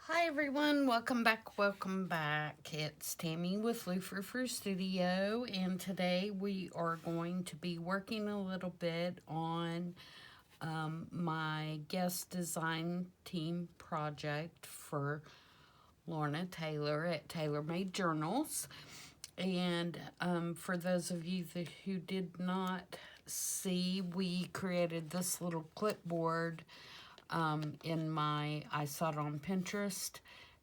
Hi everyone, welcome back. It's Tammy with Frou-frou Studio, and today we are going to be working a little bit on my guest design team project for Lorna Taylor at Taylormadejournals. And for those of you who did not see, we created this little clipboard in my I Saw It on Pinterest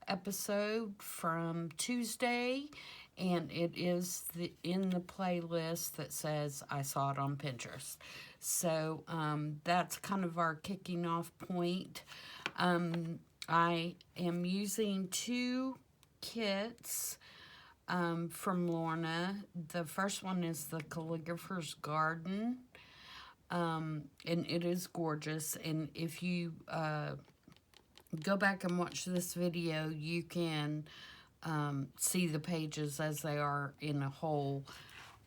episode from Tuesday, and it is in the playlist that says I Saw It on Pinterest. So that's kind of our kicking off point. I am using two kits from Lorna. The first one is the Calligrapher's Garden. And it is gorgeous. And if you go back and watch this video, you can see the pages as they are in a whole.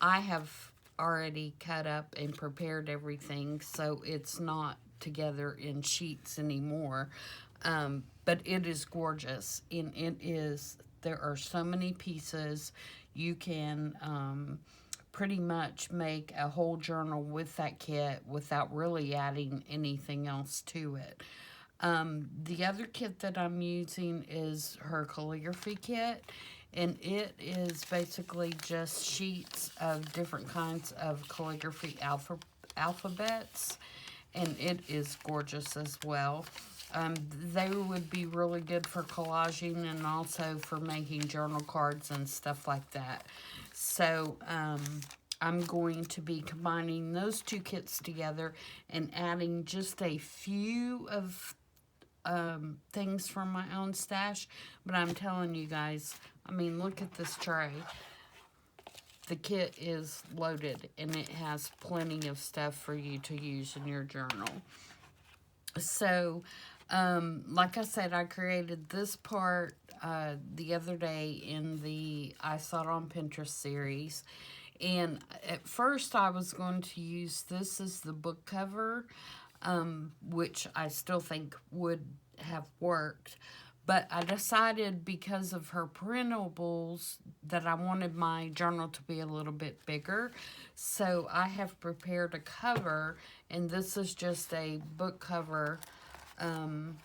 I have already cut up and prepared everything, so it's not together in sheets anymore. But it is gorgeous, and there are so many pieces. You can pretty much make a whole journal with that kit without really adding anything else to it. The other kit that I'm using is her Calligraphy Kit, and it is basically just sheets of different kinds of calligraphy alphabets, and it is gorgeous as well. They would be really good for collaging and also for making journal cards and stuff like that. So I'm going to be combining those two kits together and adding just a few of things from my own stash. But I'm telling you guys, I mean, look at this tray. The kit is loaded and it has plenty of stuff for you to use in your journal. So, like I said, I created this part the other day in the I Saw It on Pinterest series. And at first I was going to use this as the book cover, which I still think would have worked. But I decided, because of her printables, that I wanted my journal to be a little bit bigger. So I have prepared a cover, and this is just a book cover, front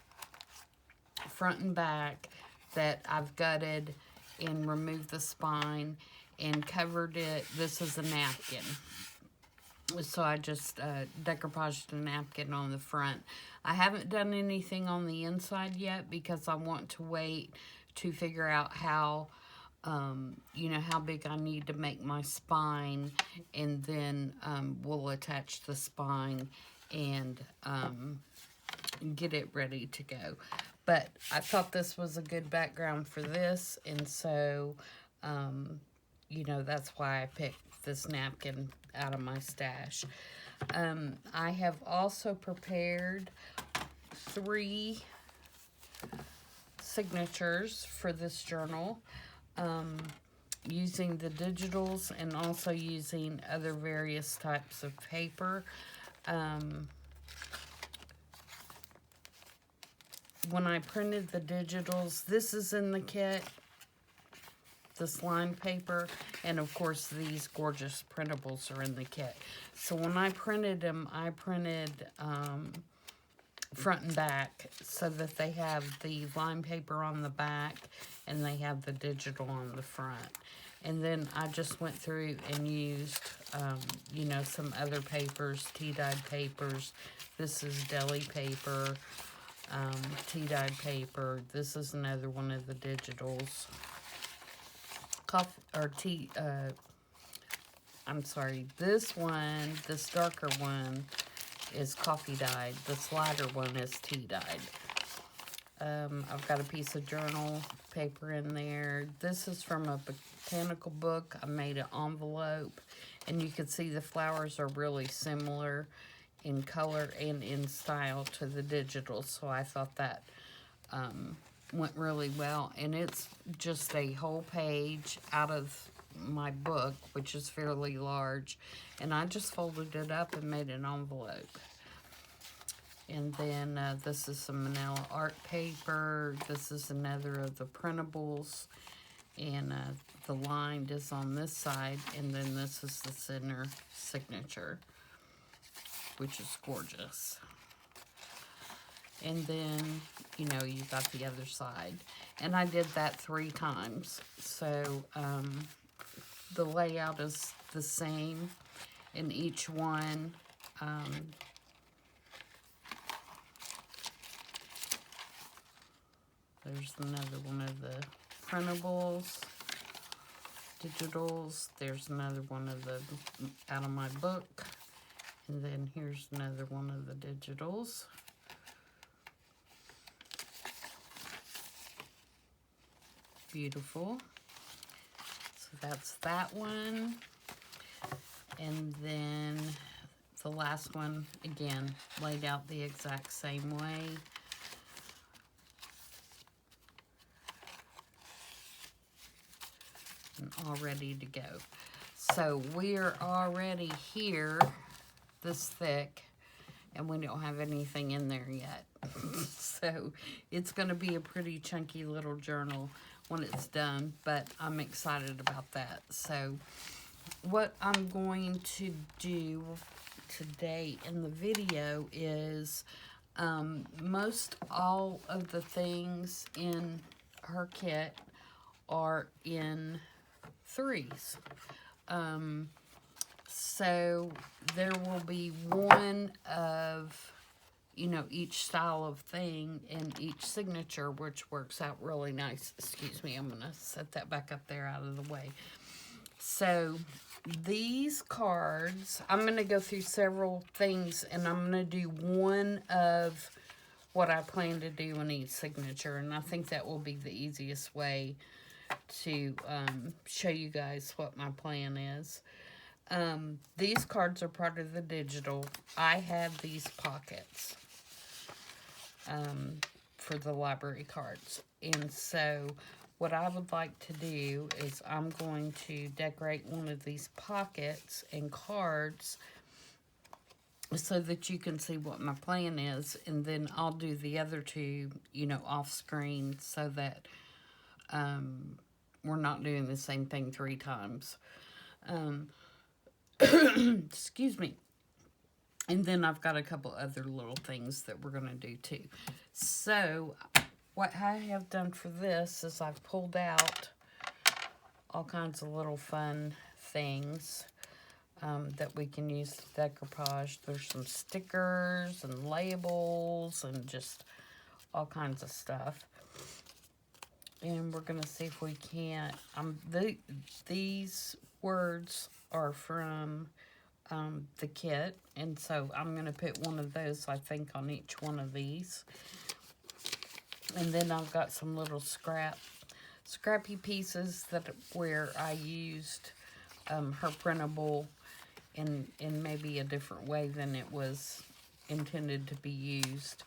and back, that I've gutted and removed the spine and covered it. This is a napkin. So I just decoupaged a napkin on the front. I haven't done anything on the inside yet because I want to wait to figure out how, how big I need to make my spine, and then we'll attach the spine and get it ready to go. But I thought this was a good background for this, and so, that's why I picked this napkin out of my stash. I have also prepared 3 signatures for this journal, using the digitals and also using other various types of paper. When I printed the digitals, this is in the kit, this lined paper, and of course these gorgeous printables are in the kit. So when I printed them, I printed front and back so that they have the lined paper on the back and they have the digital on the front. And then I just went through and used, some other papers, tea-dyed papers. This is deli paper, tea-dyed paper. This is another one of the digitals. This darker one is coffee dyed. This lighter one is tea dyed. I've got a piece of journal paper in there. This is from a botanical book. I made an envelope, and you can see the flowers are really similar in color and in style to the digital, so I thought that went really well. And it's just a whole page out of my book, which is fairly large, and I just folded it up and made an envelope. And then this is some manila art paper. This is another of the printables. And the lined is on this side. And then this is the center signature, which is gorgeous. And then, you know, you got the other side. And I did that 3 times. So the layout is the same in each one. There's another one of the printables, digitals. There's another one of the out of my book. And then here's another one of the digitals. Beautiful. So that's that one. And then the last one, again, laid out the exact same way. And all ready to go. So we're already here, this thick, and we don't have anything in there yet. So it's going to be a pretty chunky little journal when it's done, but I'm excited about that. So what I'm going to do today in the video is most all of the things in her kit are in 3s. So there will be one of, you know, each style of thing and each signature, which works out really nice. Excuse me, I'm going to set that back up there out of the way. So these cards, I'm going to go through several things, and I'm going to do one of what I plan to do in each signature, and I think that will be the easiest way to show you guys what my plan is. These cards are part of the digital. I have these pockets for the library cards. And so what I would like to do is I'm going to decorate one of these pockets and cards so that you can see what my plan is. And then I'll do the other 2, you know, off screen so that we're not doing the same thing 3 times. Excuse me. And then I've got a couple other little things that we're going to do too. So what I have done for this is I've pulled out all kinds of little fun things that we can use to decoupage. There's some stickers and labels and just all kinds of stuff. And we're going to see if we can't. These words are from the kit. And so I'm going to put one of those, I think, on each one of these. And then I've got some little scrappy pieces where I used her printable in maybe a different way than it was intended to be used.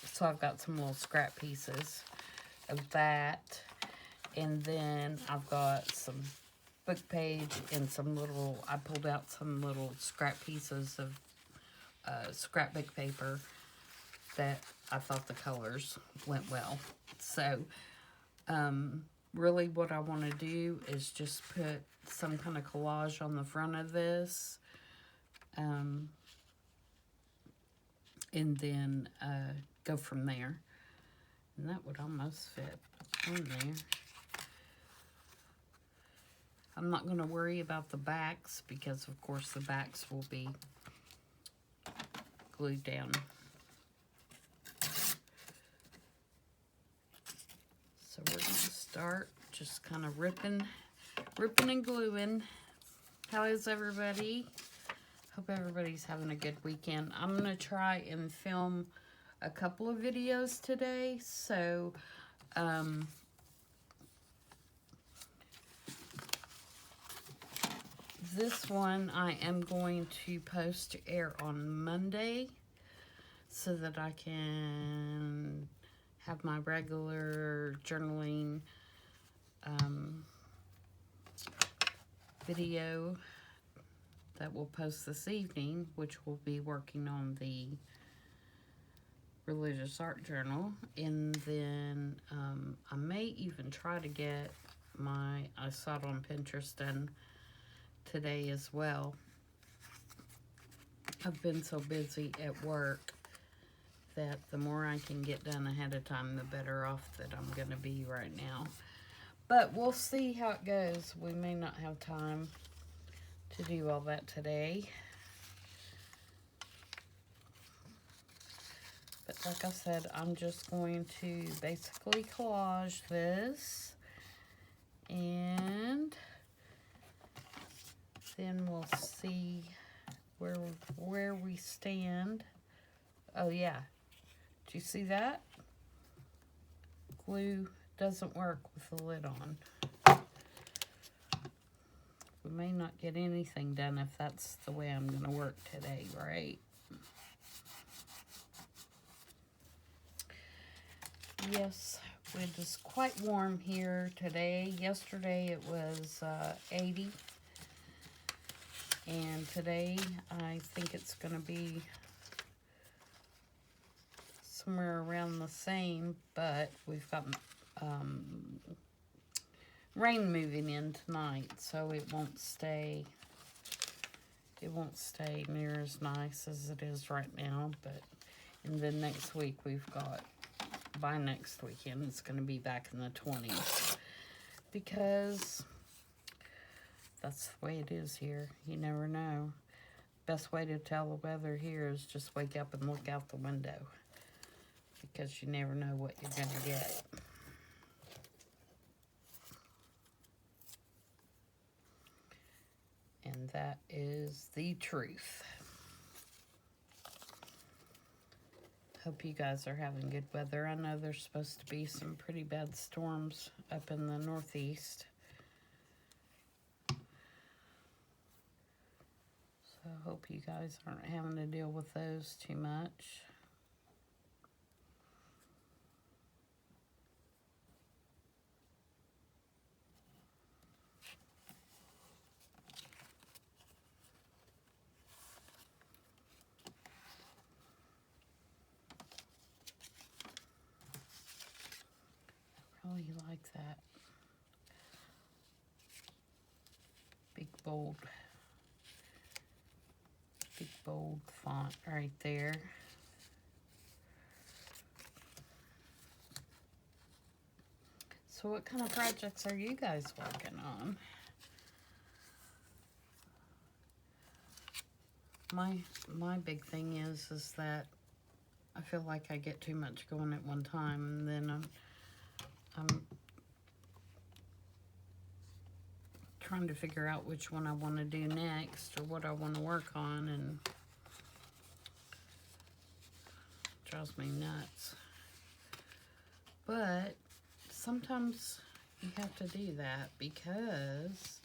So I've got some little scrap pieces of that. And then I've got some book page and I pulled out some little scrap pieces of scrapbook paper that I thought the colors went well. So really what I want to do is just put some kind of collage on the front of this. And then go from there. And that would almost fit on there. I'm not going to worry about the backs because, of course, the backs will be glued down. So we're going to start just kind of ripping and gluing. How is everybody? Hope everybody's having a good weekend. I'm going to try and film a couple of videos today. So, this one I am going to post to air on Monday so that I can have my regular journaling video that we'll post this evening, which will be working on the religious art journal. And then I may even try to get I saw it on Pinterest done today as well. I've been so busy at work that the more I can get done ahead of time, the better off that I'm going to be right now. But we'll see how it goes. We may not have time to do all that today. But like I said, I'm just going to basically collage this. And then we'll see where we stand. Oh yeah, did you see that? Glue doesn't work with the lid on. We may not get anything done if that's the way I'm going to work today, right? Yes, it is quite warm here today. Yesterday it was 80. And today I think it's going to be somewhere around the same, but we've got rain moving in tonight, so it won't stay near as nice as it is right now. But and then next week by next weekend it's going to be back in the 20s, because that's the way it is here. You never know. Best way to tell the weather here is just wake up and look out the window, because you never know what you're going to get. And that is the truth. Hope you guys are having good weather. I know there's supposed to be some pretty bad storms up in the Northeast. So I hope you guys aren't having to deal with those too much. I really like that big bold font right there. So what kind of projects are you guys working on? My big thing is that I feel like I get too much going at one time, and then I'm trying to figure out which one I want to do next or what I want to work on, and it drives me nuts. But sometimes you have to do that, because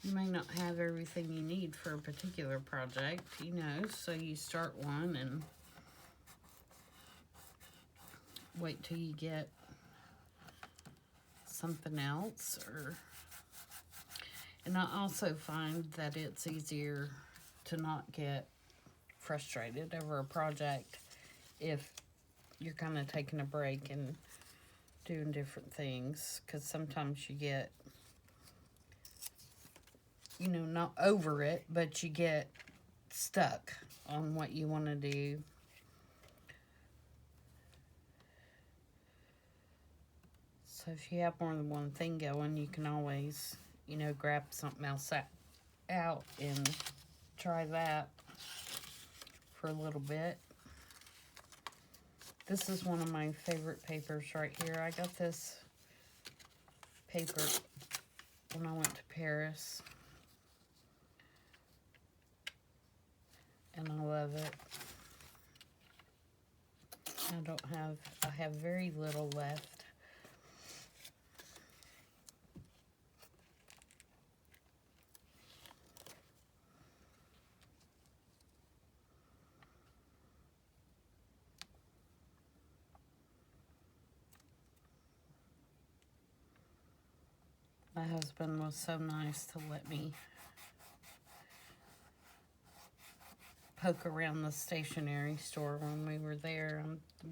you may not have everything you need for a particular project, you know, so you start one and wait till you get something else. And I also find that it's easier to not get frustrated over a project if you're kind of taking a break and doing different things, because sometimes you get, you know, not over it, but you get stuck on what you want to do. So if you have more than one thing going, you can always, you know, grab something else out and try that for a little bit. This is one of my favorite papers right here. I got this paper when I went to Paris, and I love it. I have very little left. My husband was so nice to let me poke around the stationery store when we were there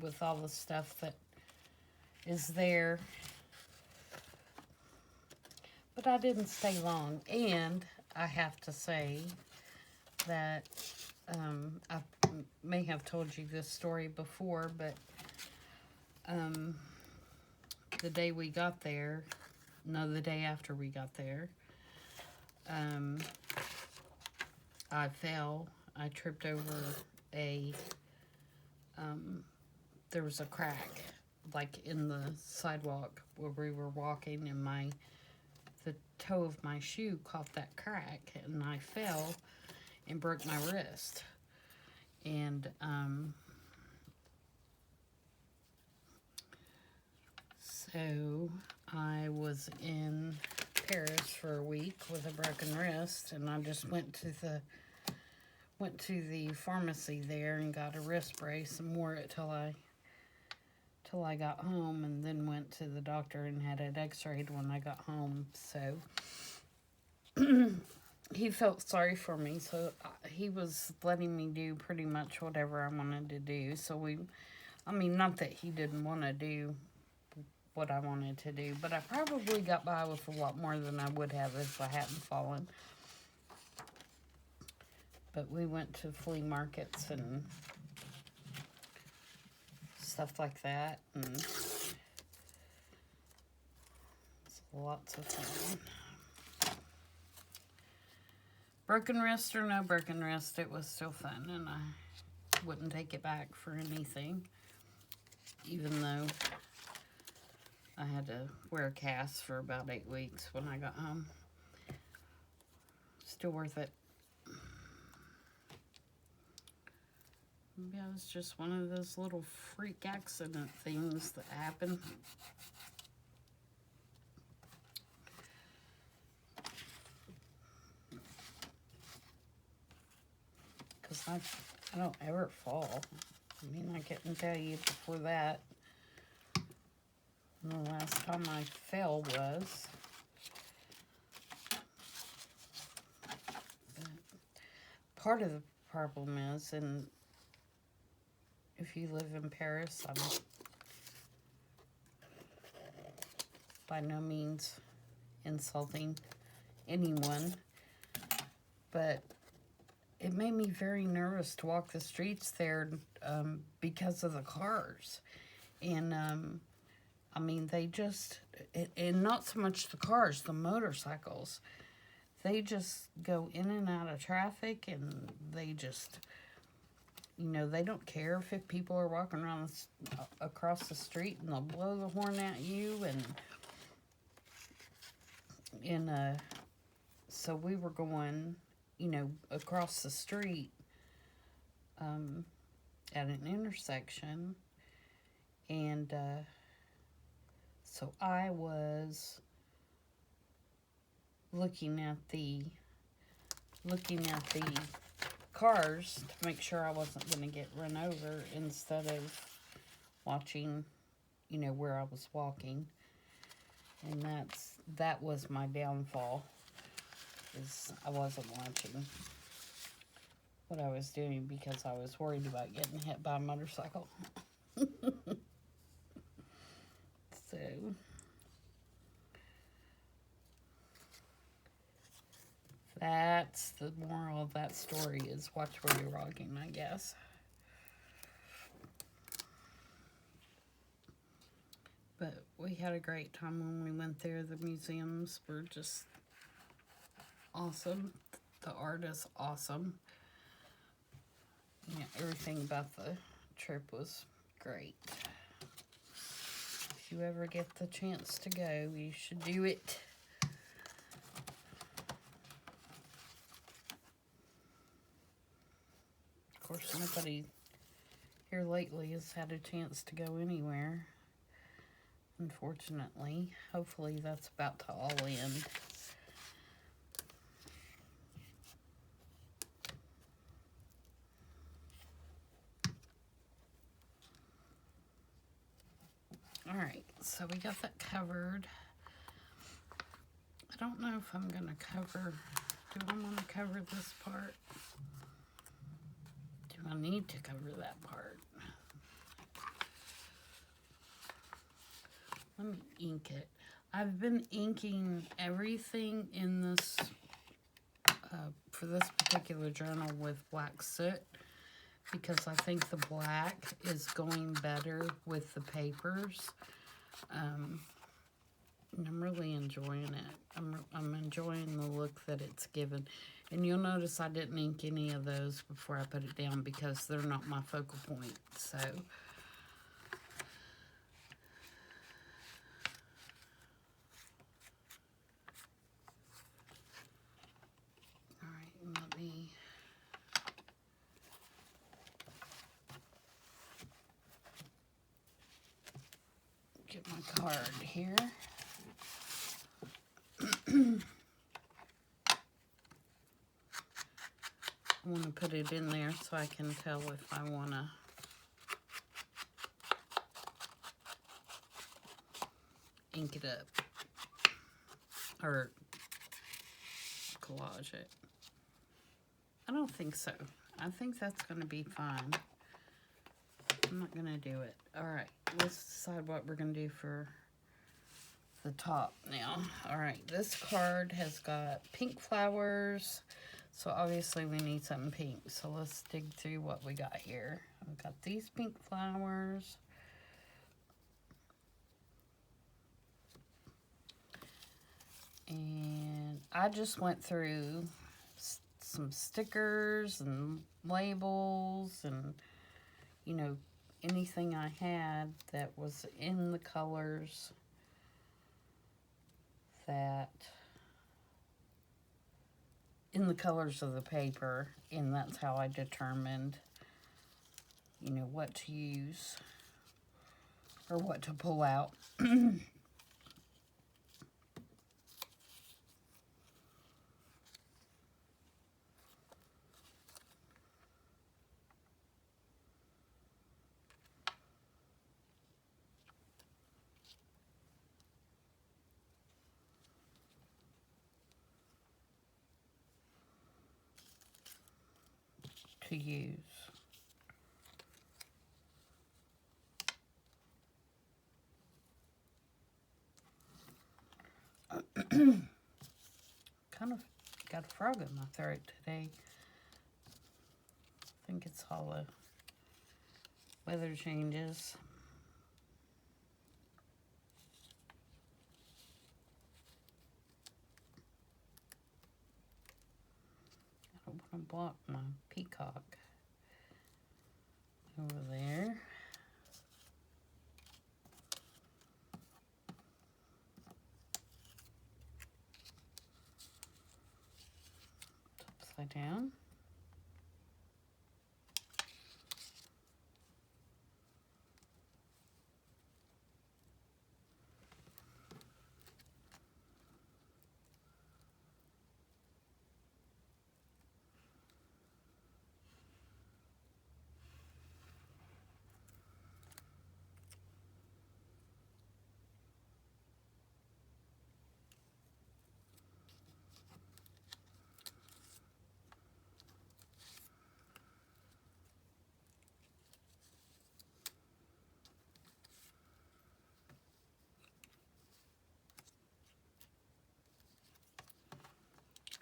with all the stuff that is there. But I didn't stay long, and I have to say that I may have told you this story before, but the day we got there, no, the day after we got there, I fell. I tripped over there was a crack, like in the sidewalk where we were walking, and the toe of my shoe caught that crack, and I fell and broke my wrist. And so I was in Paris for a week with a broken wrist, and I just went to the pharmacy there and got a wrist brace and wore it till I got home, and then went to the doctor and had it x-rayed when I got home. So he felt sorry for me, so he was letting me do pretty much whatever I wanted to do. So not that he didn't want to do what I wanted to do, but I probably got by with a lot more than I would have if I hadn't fallen. But we went to flea markets and stuff like that, and it's lots of fun. Broken wrist or no broken wrist, it was still fun, and I wouldn't take it back for anything, even though I had to wear a cast for about 8 weeks when I got home. Still worth it. Yeah, it was just one of those little freak accident things that happen. Because I don't ever fall. I mean, I couldn't tell you before that. The last time I fell was. But part of the problem is, and if you live in Paris, I'm by no means insulting anyone, but it made me very nervous to walk the streets there because of the cars. And, I mean, they just, and not so much the cars, the motorcycles, they just go in and out of traffic, and they just, they don't care if people are walking around across the street, and they'll blow the horn at you, and so we were going, across the street at an intersection, and so I was looking at the cars to make sure I wasn't going to get run over, instead of watching, where I was walking. And that was my downfall, is I wasn't watching what I was doing because I was worried about getting hit by a motorcycle. So that's the moral of that story, is watch where you're walking, I guess. But we had a great time when we went there. The museums were just awesome. The art is awesome. Yeah, everything about the trip was great. If you ever get the chance to go, you should do it. Of course, nobody here lately has had a chance to go anywhere, unfortunately. Hopefully that's about to all end. Alright, so we got that covered. I don't know if I'm going to cover, do I want to cover this part? I need to cover that part. Let me ink it. I've been inking everything in this, for this particular journal with black soot, because I think the black is going better with the papers. And I'm really enjoying it. I'm enjoying the look that it's given. And you'll notice I didn't ink any of those before I put it down because they're not my focal point. So, all right, let me get my card here. I want to put it in there so I can tell if I want to ink it up or collage it. I don't think so. I think that's going to be fine. I'm not going to do it. All right, let's decide what we're going to do for the top now. All right, this card has got pink flowers. So obviously we need something pink. So let's dig through what we got here. We've got these pink flowers. And I just went through some stickers and labels and, you know, anything I had that was in the colors of the paper, and that's how I determined, you know, what to use or what to pull out. To use. Kind of got a frog in my throat today. I think it's all the weather changes. I don't want to block my peacock over there. Upside down.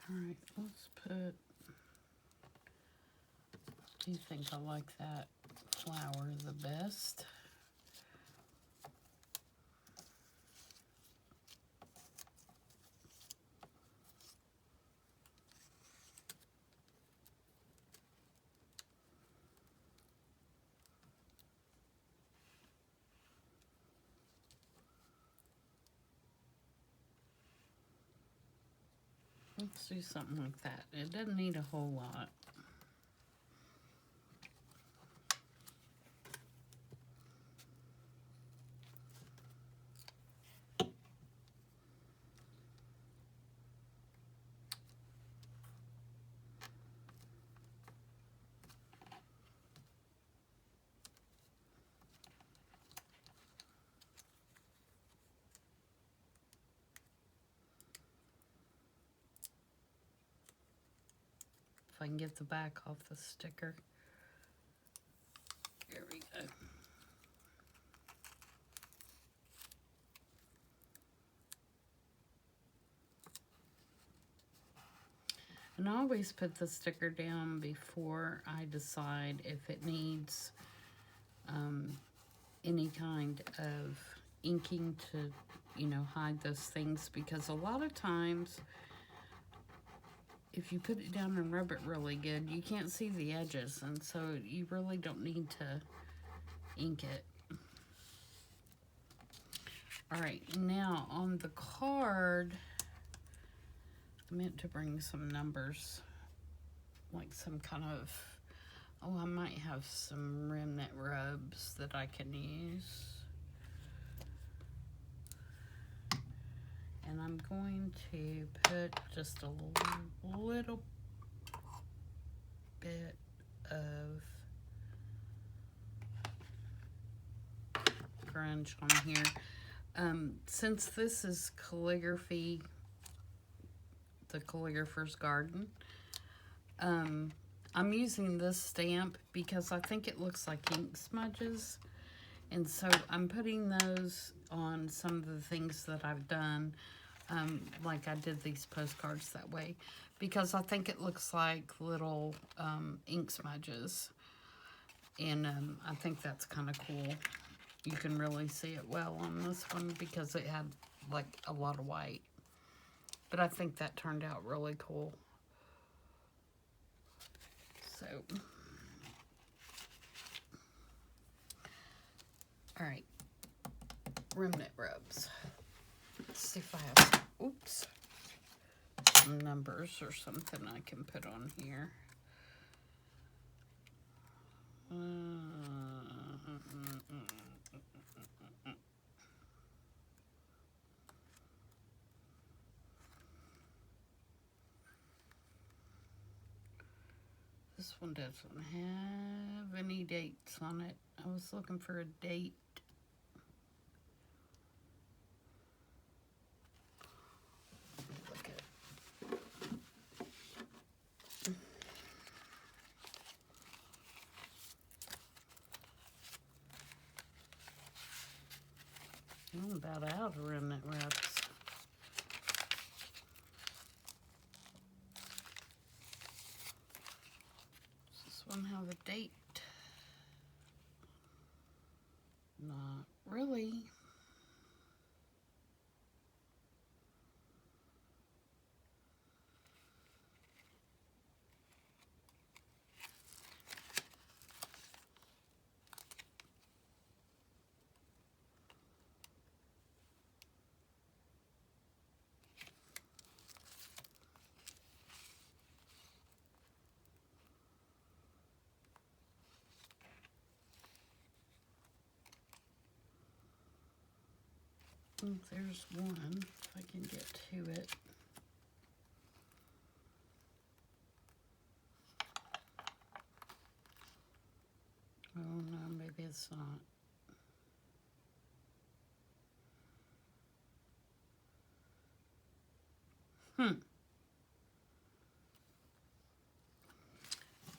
All right, let's put, do you think I like that flower the best? Let's do something like that. It doesn't need a whole lot. If I can get the back off the sticker. And I always put the sticker down before I decide if it needs any kind of inking to, you know, hide those things, because a lot of times if you put it down and rub it really good, you can't see the edges, and so you really don't need to ink it. Alright, now on the card, I meant to bring some numbers, like some kind of, oh, I might have some remnant rubs that I can use. And I'm going to put just a little bit of grunge on here. Since this is calligraphy, the Calligrapher's Garden, I'm using this stamp because I think it looks like ink smudges. And so I'm putting those on some of the things that I've done. Like I did these postcards that way, because I think it looks like little ink smudges. And I think that's kind of cool. You can really see it well on this one because it had like a lot of white. But I think that turned out really cool. So, alright, remnant rubs. Let's see if I have some, oops, some numbers or something I can put on here. This one doesn't have any dates on it. I was looking for a date. Look at I'm about out of remnant wraps. Does this one have a date? Not really. There's one, if I can get to it. Oh no, maybe it's not.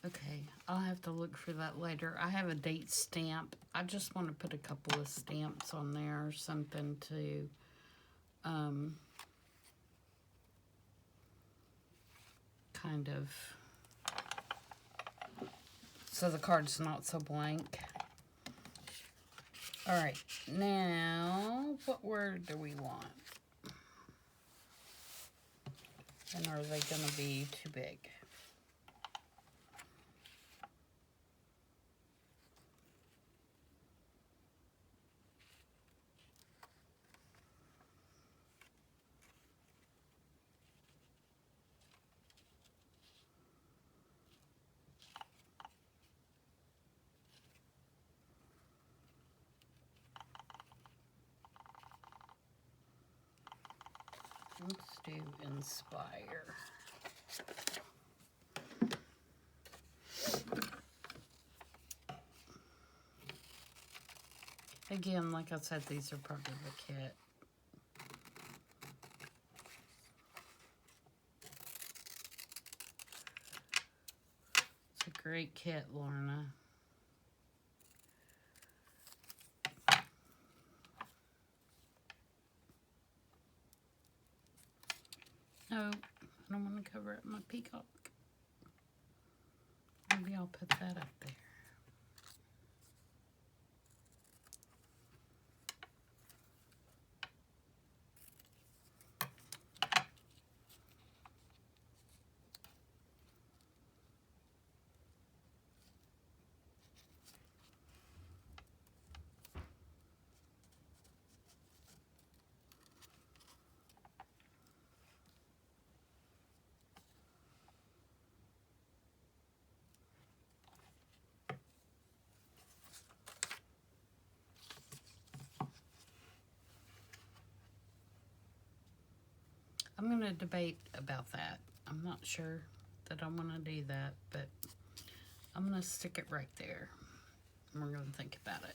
Okay, I'll have to look for that later. I have a date stamp. I just want to put a couple of stamps on there or something to kind of, so the card's not so blank. All right, now what word do we want? And are they going to be too big? Let's do inspire. Again, like I said, these are part of the kit. It's a great kit, Lorna. No, I don't want to cover up my peacock. Maybe I'll put that up there. I'm going to debate about that. I'm not sure that I want to do that, but I'm going to stick it right there. And we're going to think about it.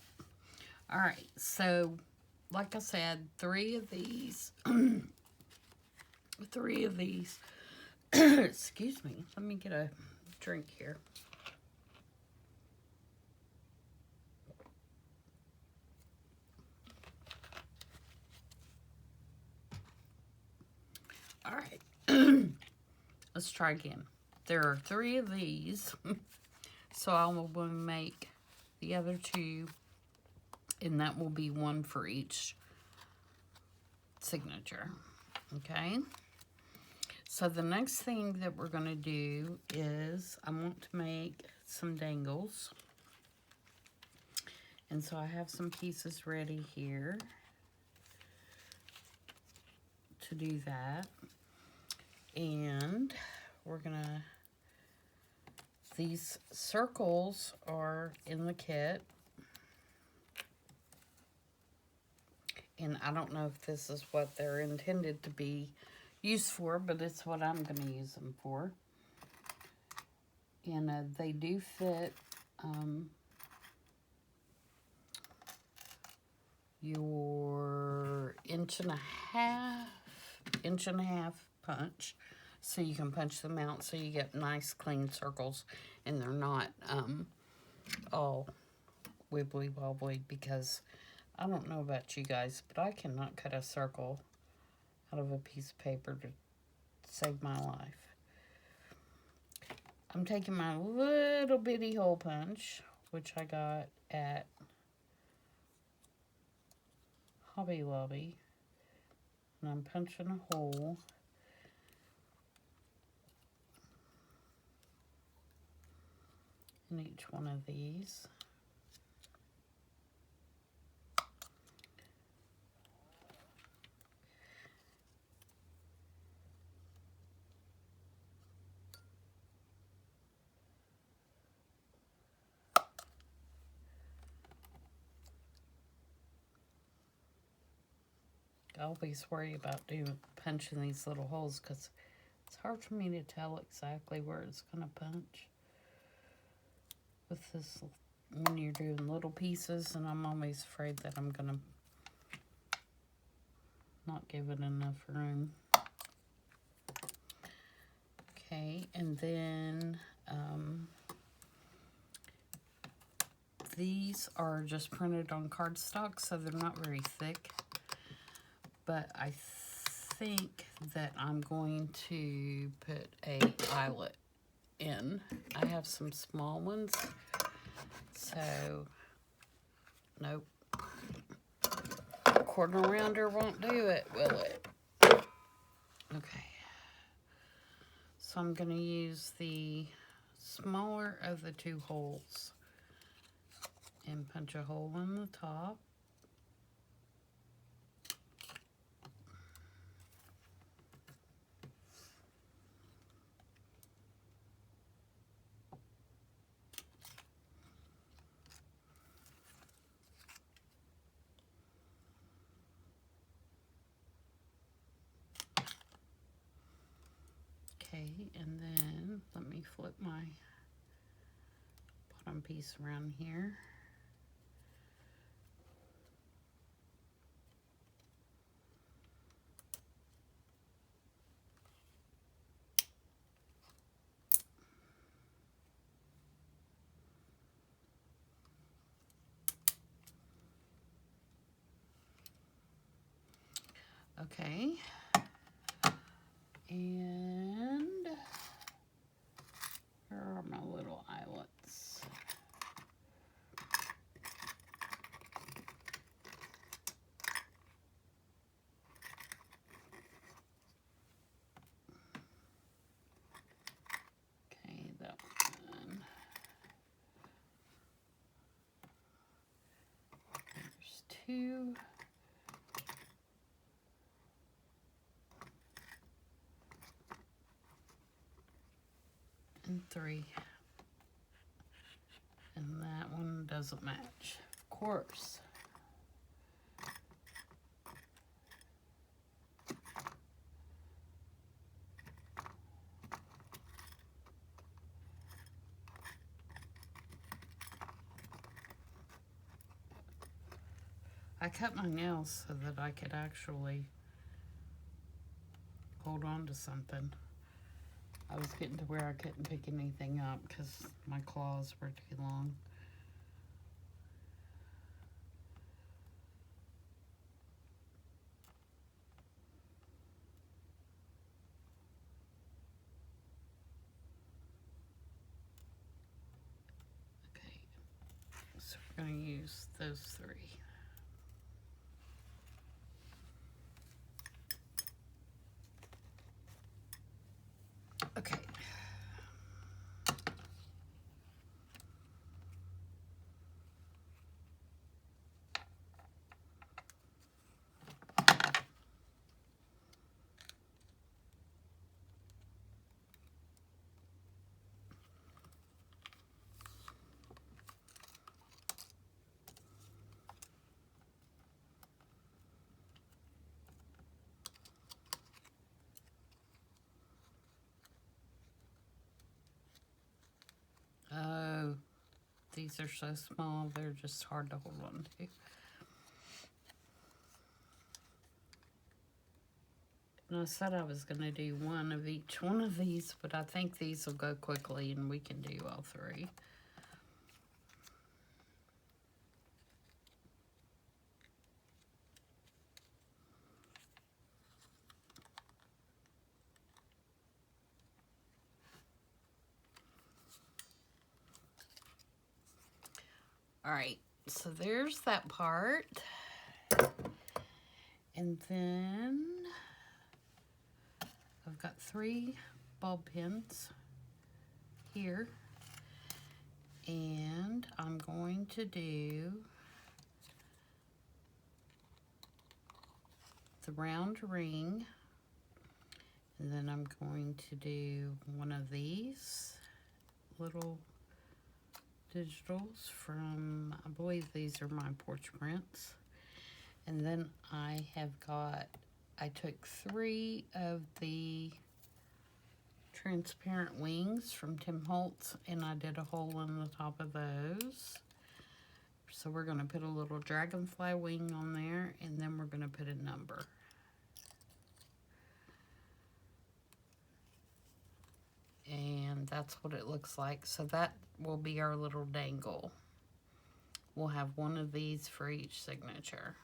All right, so like I said, three of these, excuse me, let me get a drink here. All right, let's try again. There are three of these, so I will make the other two, and that will be one for each signature, okay? So the next thing that we're going to do is I want to make some dangles. And so I have some pieces ready here to do that. And we're going to, these circles are in the kit. And I don't know if this is what they're intended to be used for, but it's what I'm going to use them for. And they do fit your inch and a half punch, so you can punch them out so you get nice clean circles and they're not all wibbly wobbly, because I don't know about you guys, but I cannot cut a circle out of a piece of paper to save my life. I'm taking my little bitty hole punch, which I got at Hobby Lobby, and I'm punching a hole in each one of these. I always worry about punching these little holes because it's hard for me to tell exactly where it's going to punch with this when you're doing little pieces, and I'm always afraid that I'm going to not give it enough room. Okay, and then these are just printed on cardstock, so they're not very thick. But I think that I'm going to put a eyelet in. I have some small ones, so nope. Quarter rounder won't do it, will it? Okay. So I'm going to use the smaller of the two holes and punch a hole in the top. Okay, and then let me flip my bottom piece around here. Okay, and 2 and 3. And that one doesn't match, of course. I cut my nails so that I could actually hold on to something. I was getting to where I couldn't pick anything up because my claws were too long. Okay, so we're going to use those 3. Okay. Oh, these are so small, they're just hard to hold on to. And I said I was going to do one of each one of these, but I think these will go quickly and we can do all 3. All right, so there's that part. And then I've got 3 ball pins here. And I'm going to do the round ring. And then I'm going to do one of these little digitals from, I believe these are my porch prints. And then I took 3 of the transparent wings from Tim Holtz and I did a hole in the top of those. So we're going to put a little dragonfly wing on there and then we're going to put a number. And that's what it looks like. So that will be our little dangle. We'll have one of these for each signature.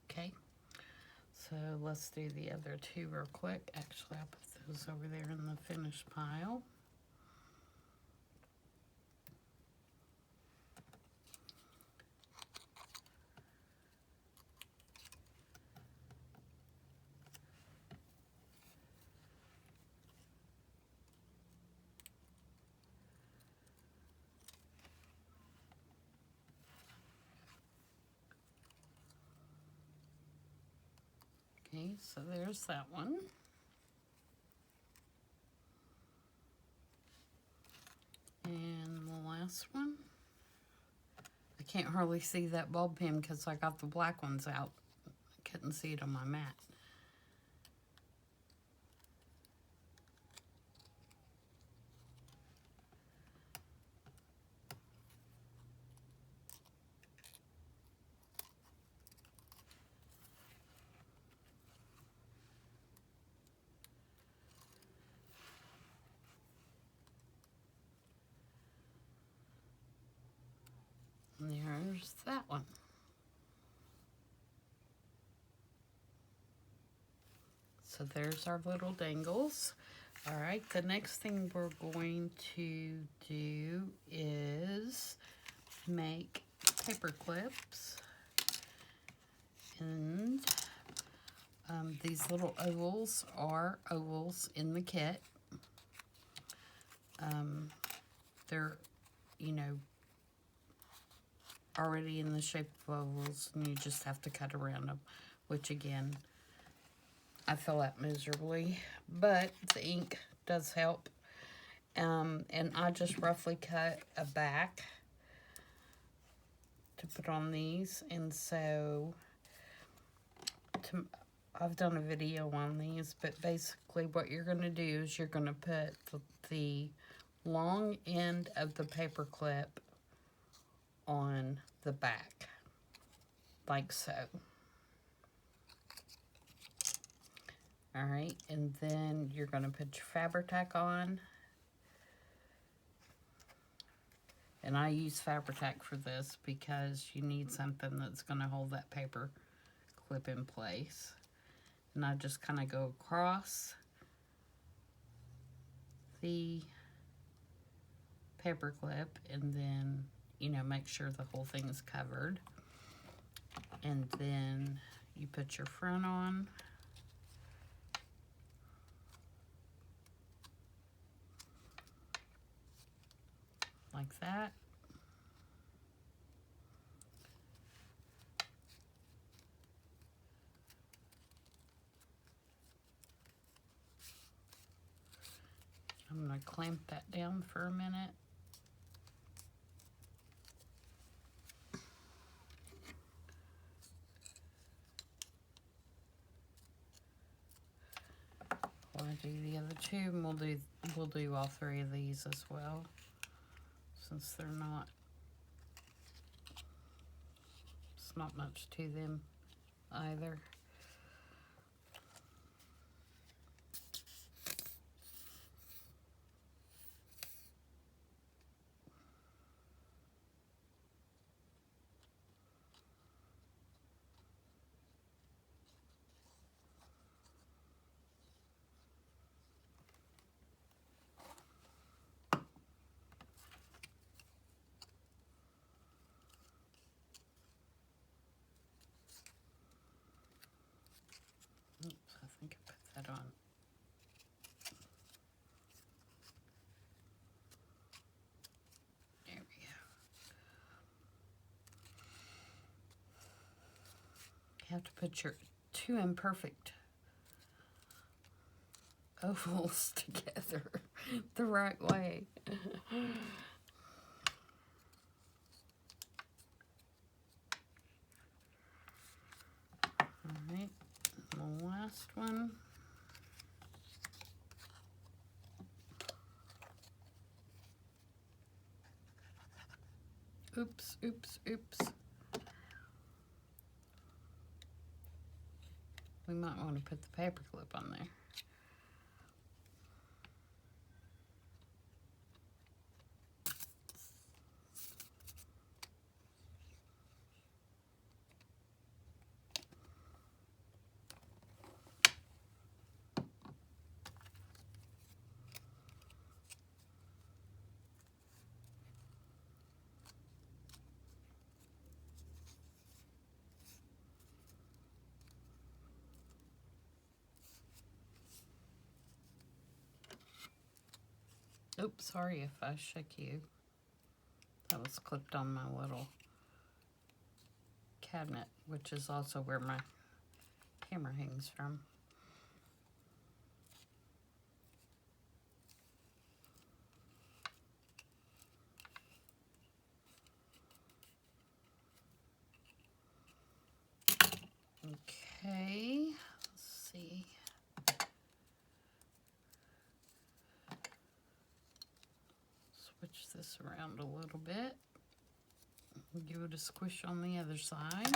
Okay, so let's do the other 2 real quick. Actually, I'll put those over there in the finished pile. Okay, so there's that one. And the last one. I can't hardly see that bulb pin because I got the black ones out. I couldn't see it on my mat. And there's that one. So there's our little dangles. All right, the next thing we're going to do is make paper clips. And these little ovals are ovals in the kit. They're, you know, already in the shape of ovals, and you just have to cut around them, which again, I fill out miserably, but the ink does help. And I just roughly cut a back to put on these, and so I've done a video on these, but basically what you're going to do is you're going to put the long end of the paper clip on the back, like so. Alright, and then you're going to put your Fabri-Tac on. And I use Fabri-Tac for this because you need something that's going to hold that paper clip in place. And I just kind of go across the paper clip and then, you know, make sure the whole thing is covered. And then you put your front on. Like that. I'm going to clamp that down for a minute. While I do the other two, and we'll do all three of these as well, since they're not, it's not much to them either. Oops, I think I put that on. There we go. You have to put your two imperfect ovals together the right way. Alright, the last one. Oops, oops, oops. We might want to put the paper clip on there. Oops, sorry if I shook you. That was clipped on my little cabinet, which is also where my camera hangs from. Okay, let's see. Switch this around a little bit. Give it a squish on the other side.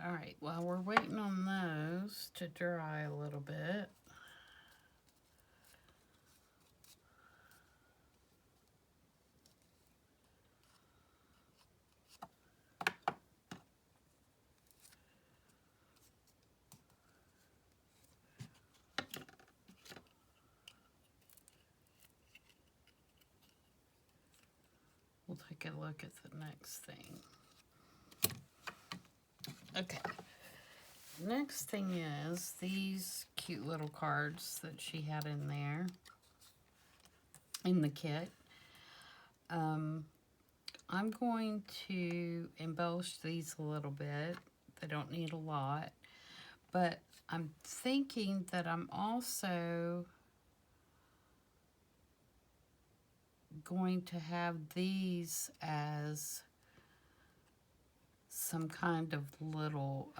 Alright, while we're waiting on those to dry a little bit, we'll take a look at the next thing. Okay. Next thing is these cute little cards that she had in there. in the kit. I'm going to embellish these a little bit. They don't need a lot, but I'm thinking that I'm also going to have these as some kind of little,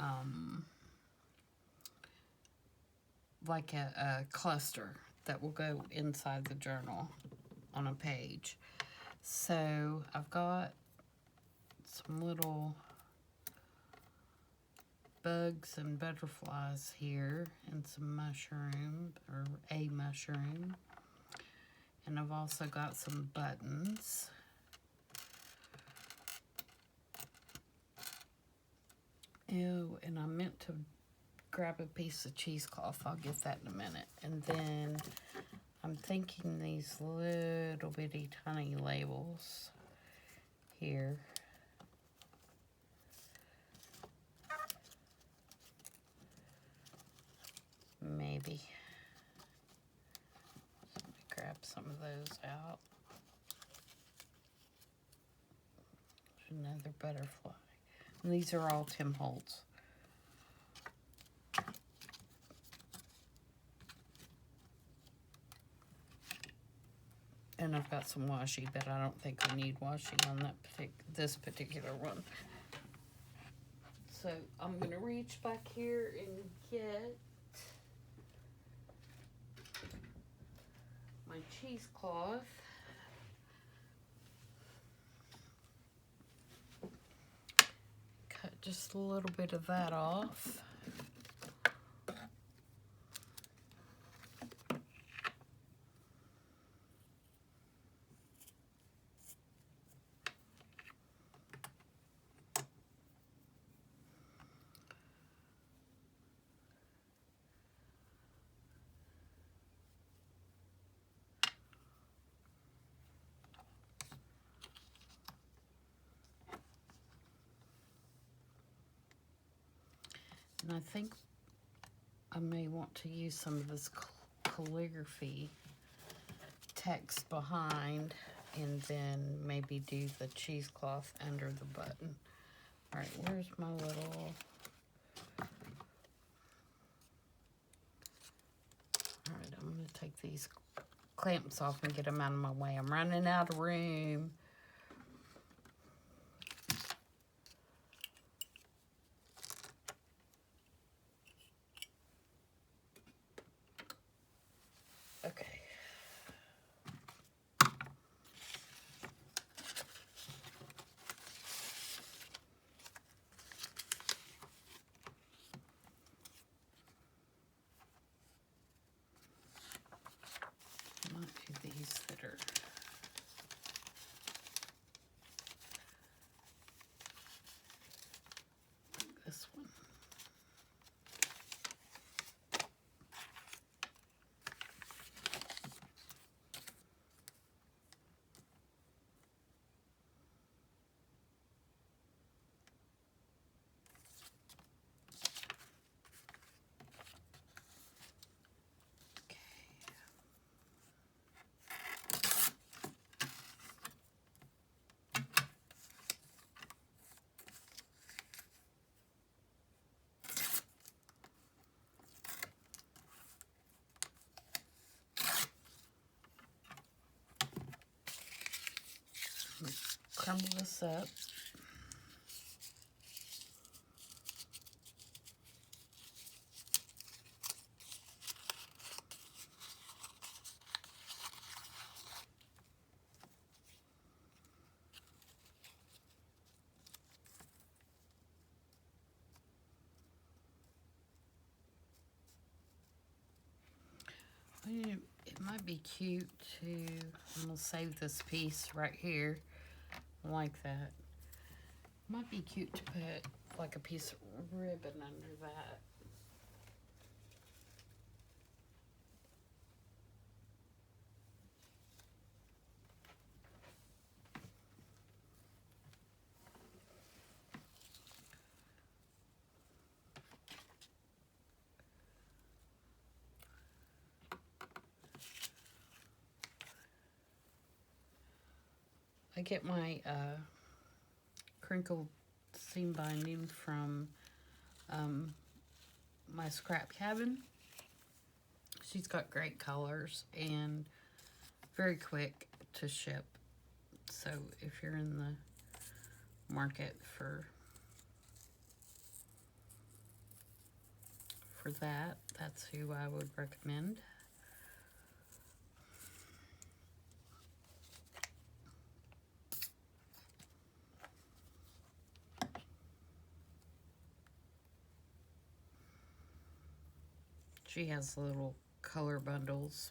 like a cluster that will go inside the journal on a page. So I've got some little bugs and butterflies here and some mushrooms, or a mushroom. And I've also got some buttons. Oh, and I meant to grab a piece of cheesecloth. I'll get that in a minute. And then I'm thinking these little bitty tiny labels here. Maybe. So let me grab some of those out. There's another butterfly. And these are all Tim Holtz. And I've got some washi, but I don't think we need washi on that this particular one. So I'm going to reach back here and get my cheesecloth. Cut just a little bit of that off. And I think I may want to use some of this calligraphy text behind, and then maybe do the cheesecloth under the button. All right, where's my little... All right, I'm going to take these clamps off and get them out of my way. I'm running out of room. Okay. I might do these that are... like this one. Crumble this up. It might be cute to, I'm going to save this piece right here. I like that. Might be cute to put like a piece of ribbon under that. get my crinkled seam binding from my scrap cabin. She's got great colors and very quick to ship. So if you're in the market for that, that's who I would recommend. She has little color bundles,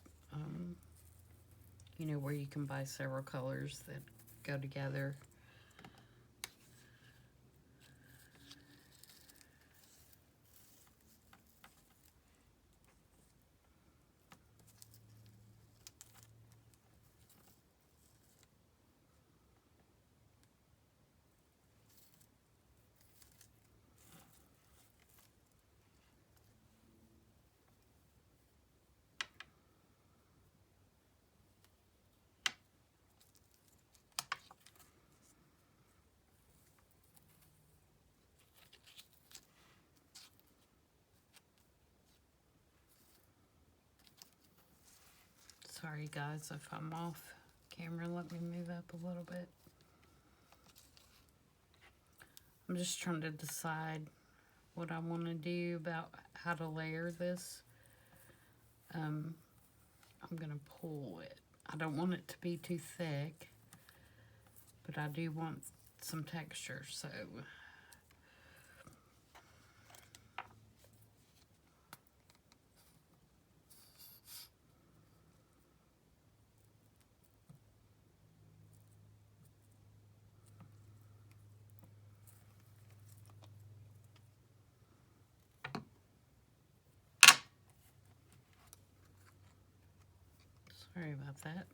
you know, where you can buy several colors that go together. Sorry guys if I'm off camera, let me move up a little bit. I'm just trying to decide what I want to do about how to layer this. I'm going to pull it. I don't want it to be too thick, but I do want some texture, so sorry about that.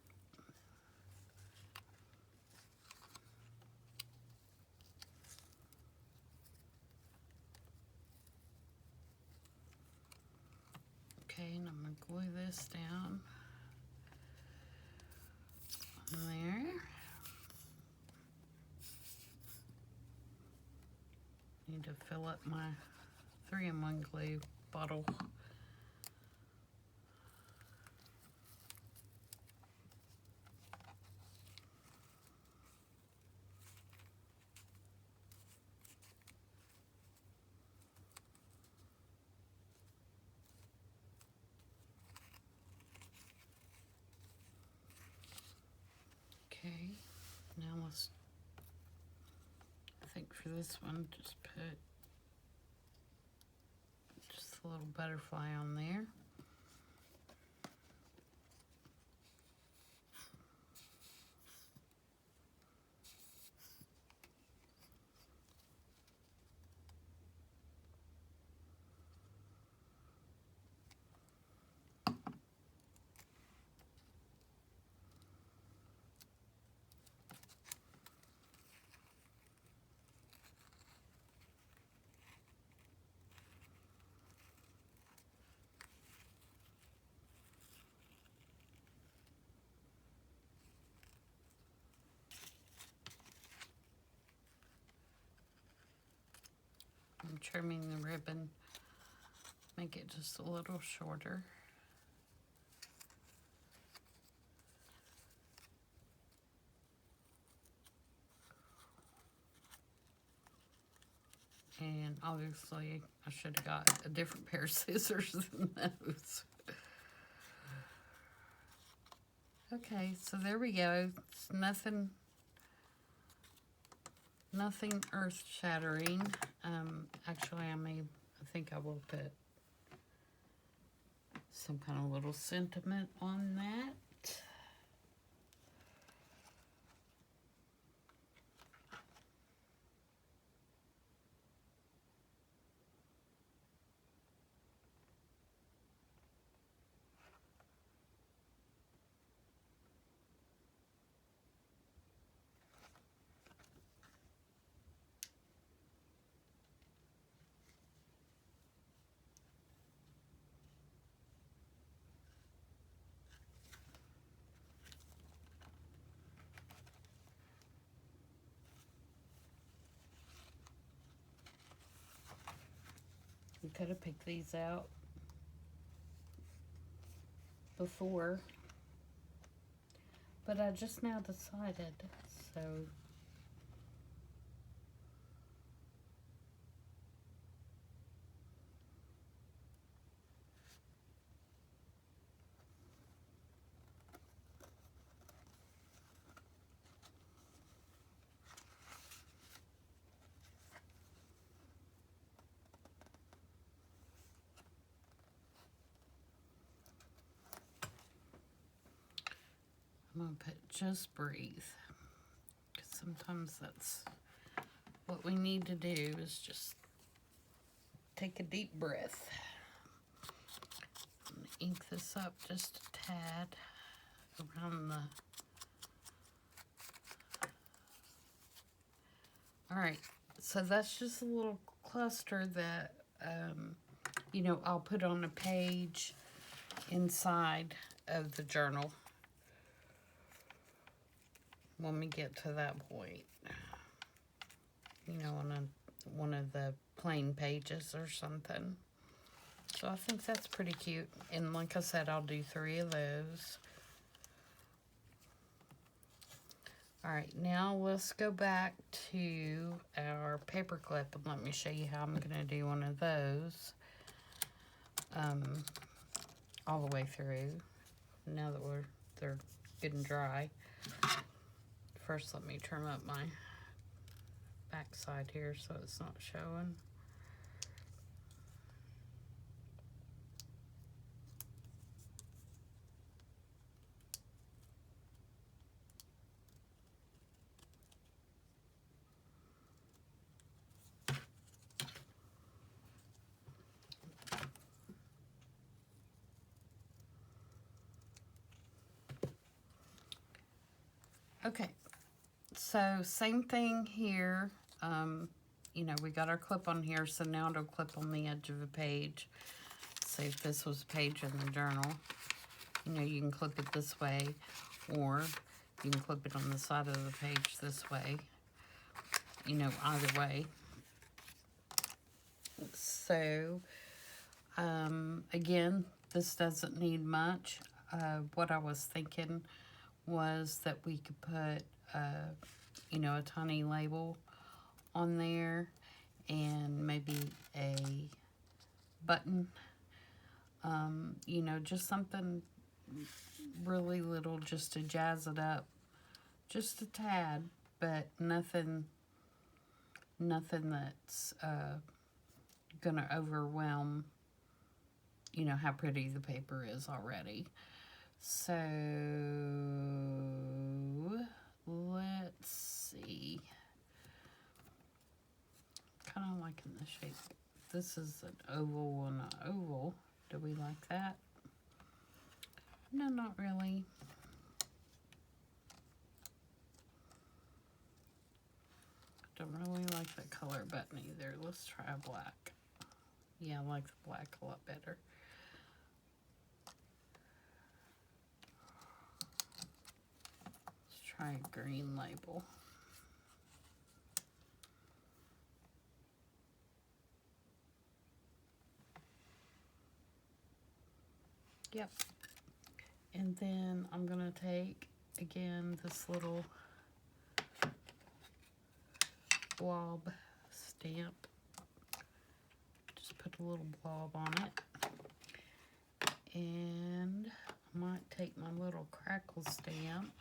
Okay, and I'm going to glue this down on there. Need to fill up my 3-in-1 glue bottle. Okay, now let's, I think for this one, just put just a little butterfly on there. I'm trimming the ribbon, make it just a little shorter. And obviously I should have got a different pair of scissors than those. Okay, so there we go. It's nothing earth-shattering. Actually, I think I will put some kind of little sentiment on that. could have picked these out before, but I just now decided, so I'm going to put just breathe, because sometimes that's what we need to do, is just take a deep breath. I'm going to ink this up just a tad around the... Alright, so that's just a little cluster that, you know, I'll put on a page inside of the journal when we get to that point, you know, on one of the plain pages or something. So I think that's pretty cute. And like I said, I'll do 3 of those. Alright, now let's go back to our paper clip and let me show you how I'm going to do one of those all the way through, now that they're good and dry. First, let me trim up my back side here so it's not showing. Okay, so same thing here. You know, we got our clip on here, so now it'll clip on the edge of a page. Say if this was a page in the journal, you know, you can clip it this way, or you can clip it on the side of the page this way. You know, either way. So, again, this doesn't need much. What I was thinking was that we could put, you know, a tiny label on there and maybe a button, you know, just something really little just to jazz it up just a tad, but nothing that's gonna overwhelm, you know, how pretty the paper is already. So let's see, kind of liking the shape. This is an oval on an oval. Do we like that? No, not really. Don't really like the color button either. Let's try a black. Yeah, I like the black a lot better. Let's try a green label. Yep. And then I'm gonna take, again, this little blob stamp. Just put a little blob on it. And I might take my little crackle stamp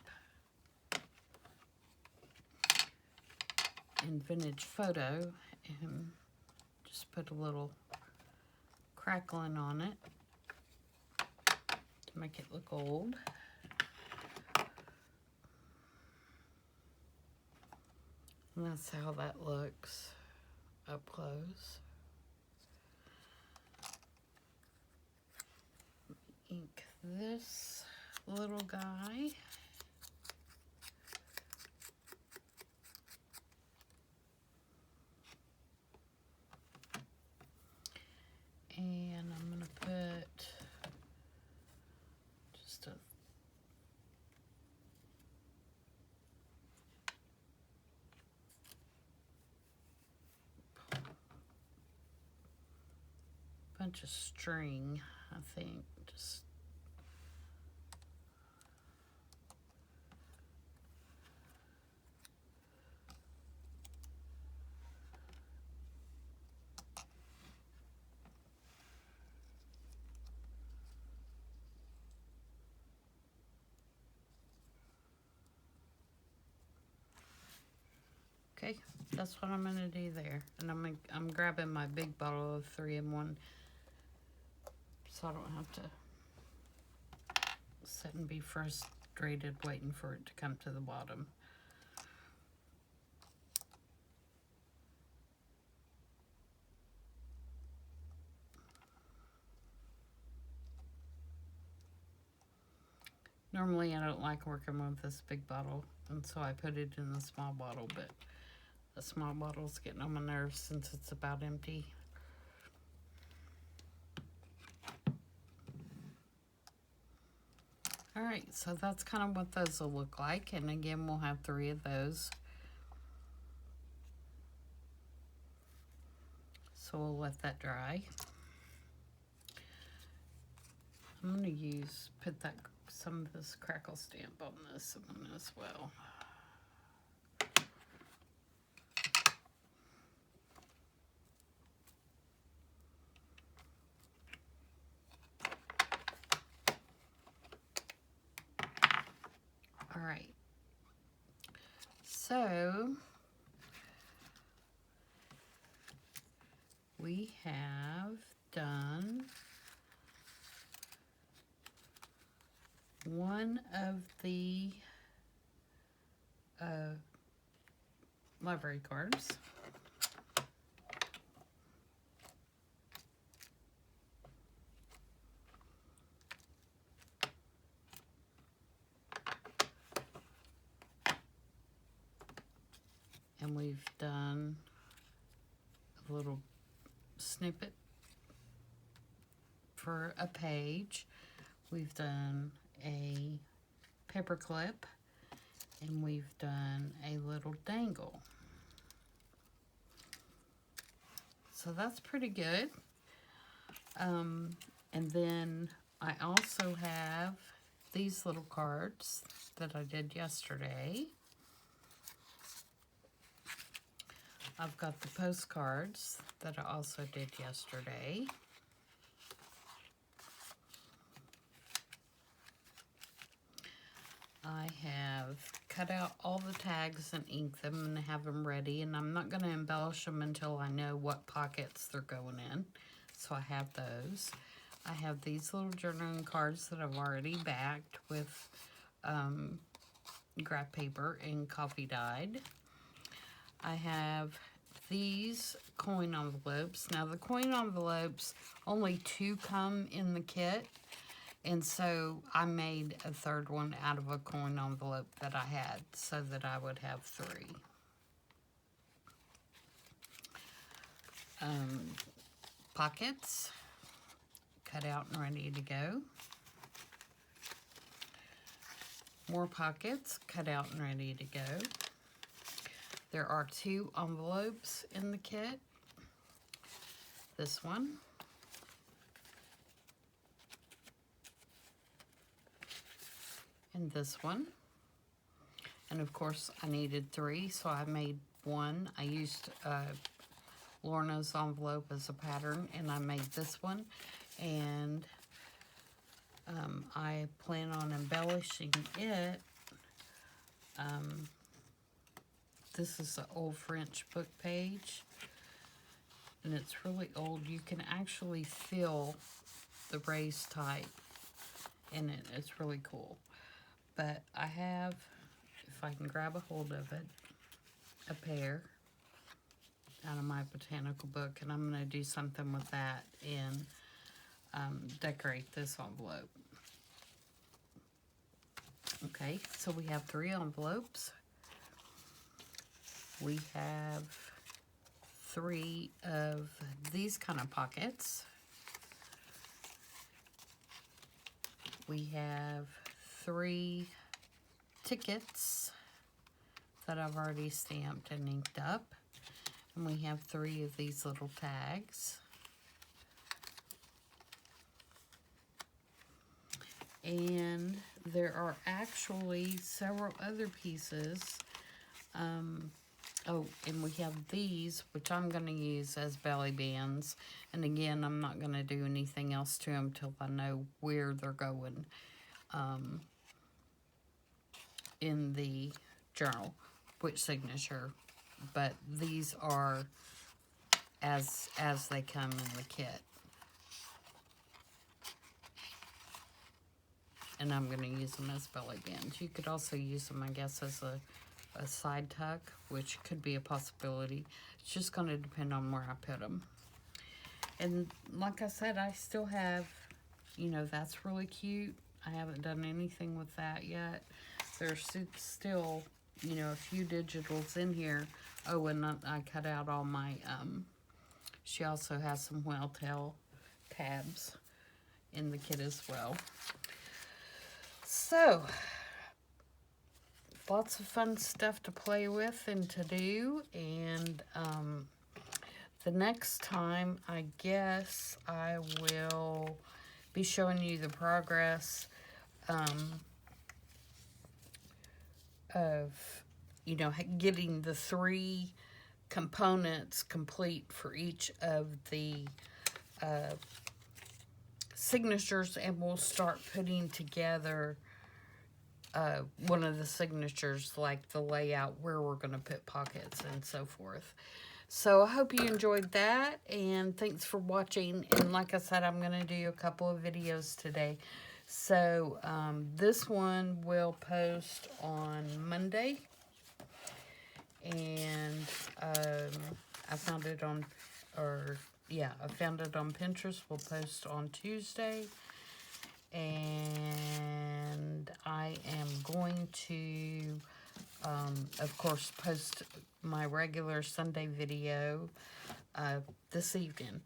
in Vintage Photo and just put a little crackling on it to make it look old. And that's how that looks up close. Ink this little guy. And I'm going to put just a much a string, I think. Just okay, that's what I'm gonna do there. And I'm grabbing my big bottle of 3-in-1 so I don't have to sit and be frustrated waiting for it to come to the bottom. Normally I don't like working with this big bottle, and so I put it in the small bottle, but the small bottle's getting on my nerves since it's about empty. Alright, so that's kind of what those will look like, and again we'll have 3 of those. So we'll let that dry. I'm going to put some of this crackle stamp on this one as well. All right. So we have done one of the library cards. And we've done a little snippet for a page. We've done a paperclip, and we've done a little dangle. So that's pretty good. And then I also have these little cards that I did yesterday. I've got the postcards that I also did yesterday. I have cut out all the tags and inked them and have them ready, and I'm not going to embellish them until I know what pockets they're going in. So I have those. I have these little journaling cards that I've already backed with graph paper and coffee dyed. I have these coin envelopes. Now the coin envelopes, only 2 come in the kit, and so I made a 3rd one out of a coin envelope that I had so that I would have 3. Pockets, cut out and ready to go. More pockets, cut out and ready to go. There are 2 envelopes in the kit. This one. And this one. And of course I needed 3, so I made 1. I used Lorna's envelope as a pattern, and I made this one. And I plan on embellishing it. This is an old French book page, and it's really old. You can actually feel the raised type in it. It's really cool. But I have, if I can grab a hold of it, a pear out of my botanical book, and I'm going to do something with that and decorate this envelope. Okay, so we have 3 envelopes. We have 3 of these kind of pockets. We have 3 tickets that I've already stamped and inked up. And we have 3 of these little tags. And there are actually several other pieces. Oh, and we have these, which I'm going to use as belly bands. And again, I'm not going to do anything else to them till I know where they're going in the journal, which signature. But these are as they come in the kit. And I'm going to use them as belly bands. You could also use them, I guess, as a side tuck, which could be a possibility. It's just going to depend on where I put them. And like I said, I still have, you know, that's really cute. I haven't done anything with that yet. There's still, you know, a few digitals in here. Oh, and I cut out all my, she also has some whale tail tabs in the kit as well. So, lots of fun stuff to play with and to do. And the next time, I guess I will be showing you the progress of, you know, getting the 3 components complete for each of the signatures, and we'll start putting together one of the signatures, like the layout, where we're going to put pockets and so forth. So I hope you enjoyed that, and thanks for watching. And like I said, I'm going to do a couple of videos today. So this one will post on Monday, and I found it on, I found it on Pinterest. We'll post on Tuesday. And I am going to, of course, post my regular Sunday video this evening.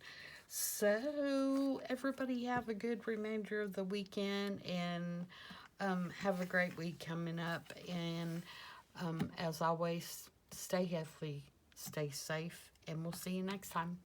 So, everybody have a good remainder of the weekend, and have a great week coming up. And as always, stay healthy, stay safe, and we'll see you next time.